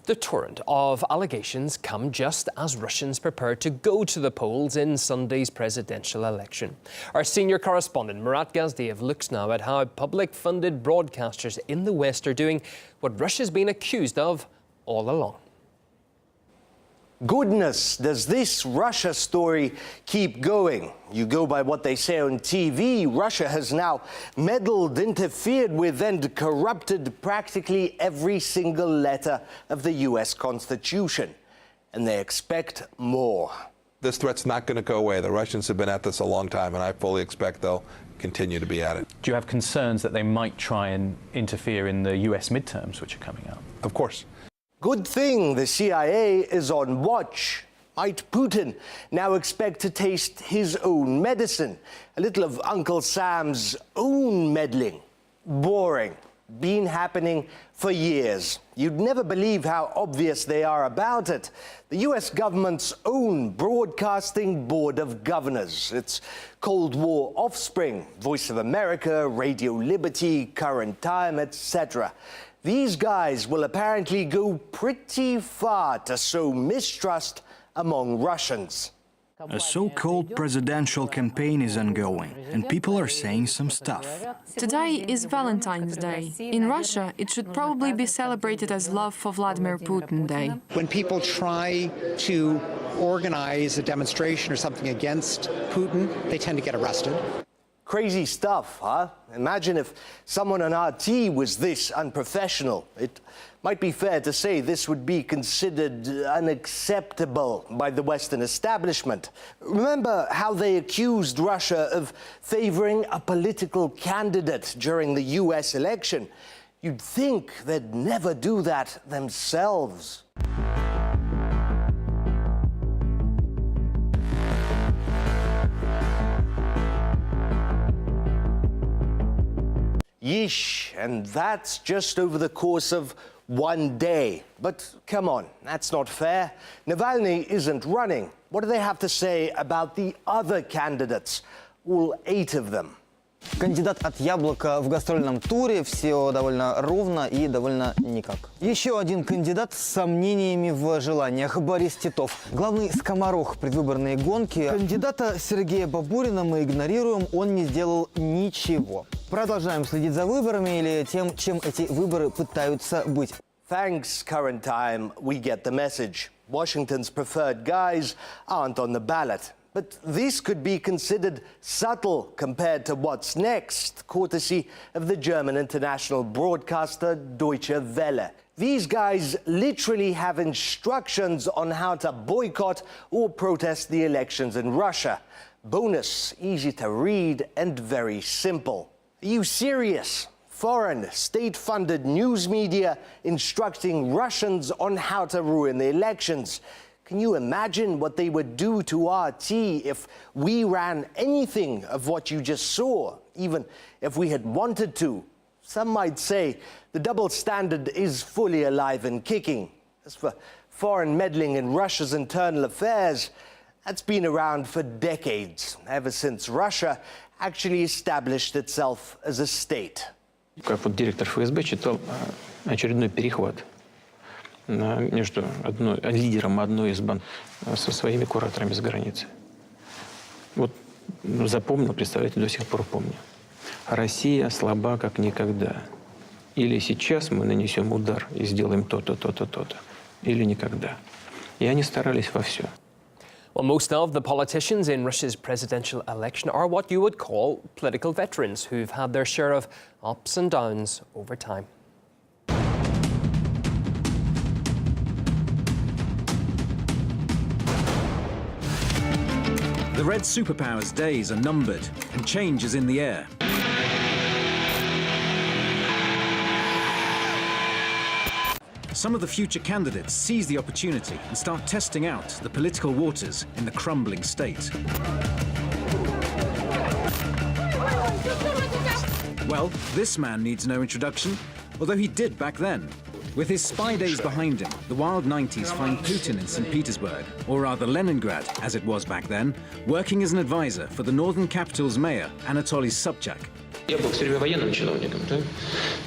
The torrent of allegations come just as Russians prepare to go to the polls in Sunday's presidential election. Our senior correspondent Murad Gazdiev looks now at how public-funded broadcasters in the West are doing what Russia's been accused of all along. Goodness, does this Russia story keep going? You go by what they say on TV, Russia has now meddled, interfered with and corrupted practically every single letter of the US Constitution. And they expect more. This threat's not going to go away. The Russians have been at this a long time, and I fully expect they'll continue to be at it. Do you have concerns that they might try and interfere in the US midterms, which are coming up? Of course. Good thing the CIA is on watch. Might Putin now expect to taste his own medicine? A little of Uncle Sam's own meddling. Boring. Been happening for years. You'd never believe how obvious they are about it. The US government's own Broadcasting Board of Governors. It's Cold War offspring. Voice of America, Radio Liberty, Current Time, etc. These guys will apparently go pretty far to sow mistrust among Russians. A so-called presidential campaign is ongoing, and people are saying some stuff. Today is Valentine's Day. In Russia, it should probably be celebrated as Love for Vladimir Putin Day. When people try to organize a demonstration or something against Putin, they tend to get arrested. Crazy stuff, huh? Imagine if someone on RT was this unprofessional. It might be fair to say this would be considered unacceptable by the Western establishment. Remember how they accused Russia of favoring a political candidate during the US election? You'd think they'd never do that themselves. Yeesh, and that's just over the course of one day. But come on, that's not fair. Navalny isn't running. What do they have to say about the other candidates, all 8 of them? Кандидат от Яблока в гастрольном туре, все довольно ровно и довольно никак. Еще один кандидат с сомнениями в желаниях, Борис Титов. Главный скоморох предвыборной гонки. Кандидата Сергея Бабурина мы игнорируем, он не сделал ничего. Продолжаем следить за выборами или тем, чем эти выборы пытаются быть. Thanks, Current Time, we get the message. Washington's preferred guys aren't on the ballot. But this could be considered subtle compared to what's next, courtesy of the German international broadcaster Deutsche Welle. These guys literally have instructions on how to boycott or protest the elections in Russia. Bonus, easy to read and very simple. Are you serious? Foreign, state-funded news media instructing Russians on how to ruin the elections. Can you imagine what they would do to RT if we ran anything of what you just saw, even if we had wanted to? Some might say the double standard is fully alive and kicking. As for foreign meddling in Russia's internal affairs, that's been around for decades, ever since Russia actually established itself as a state. Как вот директор ФСБ читал очередной перехват между лидером одной из банд со своими кураторами с границы. Вот запомнил, представляете, до сих пор помню. Россия слаба как никогда. Или сейчас мы нанесем удар и сделаем то-то, то-то, то-то. Или никогда. И они старались во все. Well, most of the politicians in Russia's presidential election are what you would call political veterans who've had their share of ups and downs over time. The red superpower's days are numbered, and change is in the air. Some of the future candidates seize the opportunity and start testing out the political waters in the crumbling state. Well, this man needs no introduction, although he did back then. With his spy days behind him, the wild 90s find Putin in St. Petersburg, or rather Leningrad, as it was back then, working as an advisor for the northern capital's mayor, Anatoly Sobchak. Я был все время военным чиновником, да?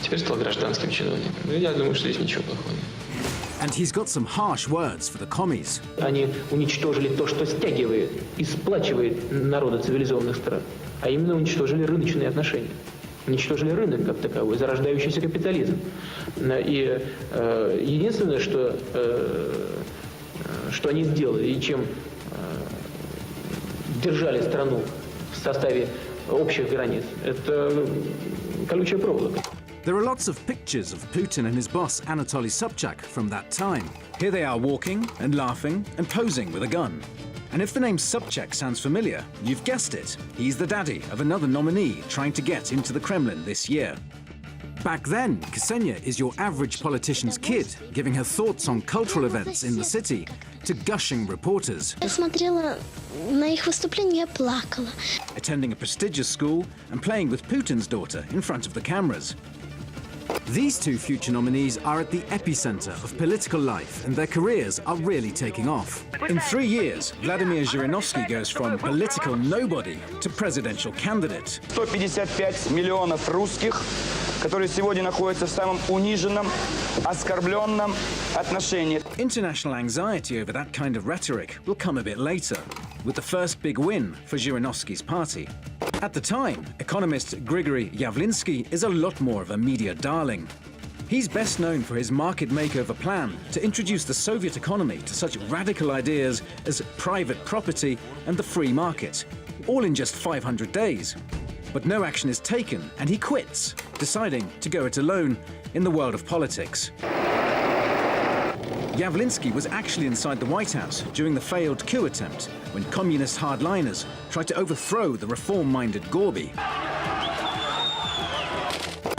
Теперь стал гражданским чиновником. Я думаю, что здесь ничего плохого нет. And he's got some harsh words for the commies. Они уничтожили то, что стягивает и сплачивает народы цивилизованных стран, а именно уничтожили рыночные отношения. Уничтожили рынок как таковой, зарождающийся капитализм. И единственное, что они сделали и чем держали страну в составе общих границ, это колючая проволока. There are lots of pictures of Putin and his boss Anatoly Sobchak from that time. Here they are walking and laughing and posing with a gun. And if the name Sobchak sounds familiar, you've guessed it. He's the daddy of another nominee trying to get into the Kremlin this year. Back then, Ksenia is your average politician's kid, giving her thoughts on cultural events in the city to gushing reporters. Я смотрела на их выступления, я плакала. Attending a prestigious school and playing with Putin's daughter in front of the cameras. These two future nominees are at the epicenter of political life, and their careers are really taking off. In 3 years, Vladimir Zhirinovsky goes from political nobody to presidential candidate. 155 миллионов русских, которые сегодня находятся в самом униженном, оскорбленном отношении. International anxiety over that kind of rhetoric will come a bit later, with the first big win for Zhirinovsky's party. At the time, economist Grigory Yavlinsky is a lot more of a media darling. He's best known for his market makeover plan to introduce the Soviet economy to such radical ideas as private property and the free market, all in just 500 days. But no action is taken, and he quits, deciding to go it alone in the world of politics. Yavlinsky was actually inside the White House during the failed coup attempt when communist hardliners tried to overthrow the reform-minded Gorby.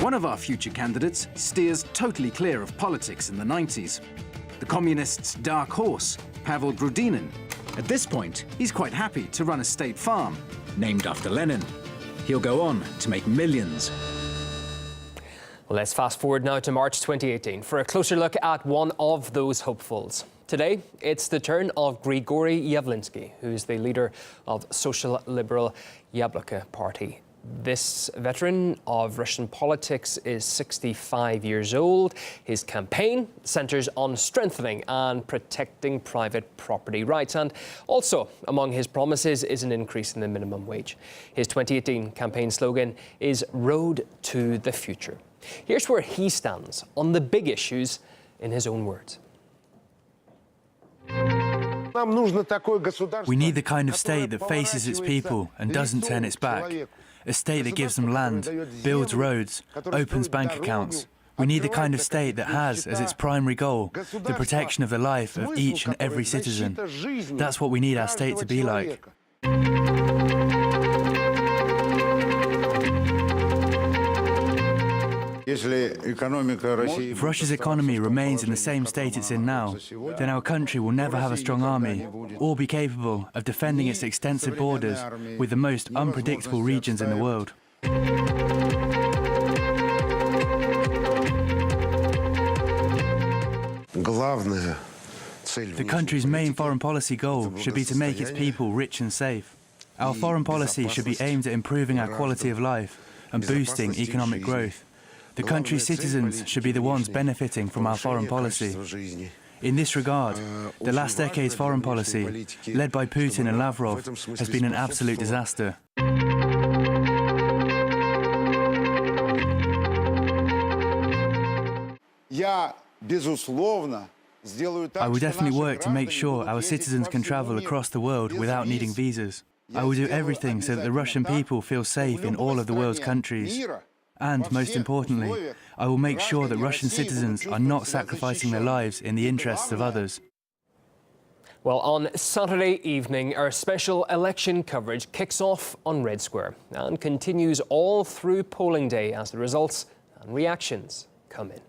One of our future candidates steers totally clear of politics in the 90s. The communists' dark horse, Pavel Grudinin. At this point, he's quite happy to run a state farm, named after Lenin. He'll go on to make millions. Well, let's fast forward now to March 2018 for a closer look at one of those hopefuls. Today, it's the turn of Grigory Yavlinsky, who's the leader of Social Liberal Yabloko Party. This veteran of Russian politics is 65 years old. His campaign centres on strengthening and protecting private property rights. And also among his promises is an increase in the minimum wage. His 2018 campaign slogan is Road to the Future. Here's where he stands on the big issues in his own words. We need the kind of state that faces its people and doesn't turn its back. A state that gives them land, builds roads, opens bank accounts. We need the kind of state that has as its primary goal the protection of the life of each and every citizen. That's what we need our state to be like. If Russia's economy remains in the same state it's in now, then our country will never have a strong army or be capable of defending its extensive borders with the most unpredictable regions in the world. The country's main foreign policy goal should be to make its people rich and safe. Our foreign policy should be aimed at improving our quality of life and boosting economic growth. The country's citizens should be the ones benefiting from our foreign policy. In this regard, the last decade's foreign policy, led by Putin and Lavrov, has been an absolute disaster. I will definitely work to make sure our citizens can travel across the world without needing visas. I will do everything so that the Russian people feel safe in all of the world's countries. And, most importantly, I will make sure that Russian citizens are not sacrificing their lives in the interests of others. Well, on Saturday evening, our special election coverage kicks off on Red Square and continues all through polling day as the results and reactions come in.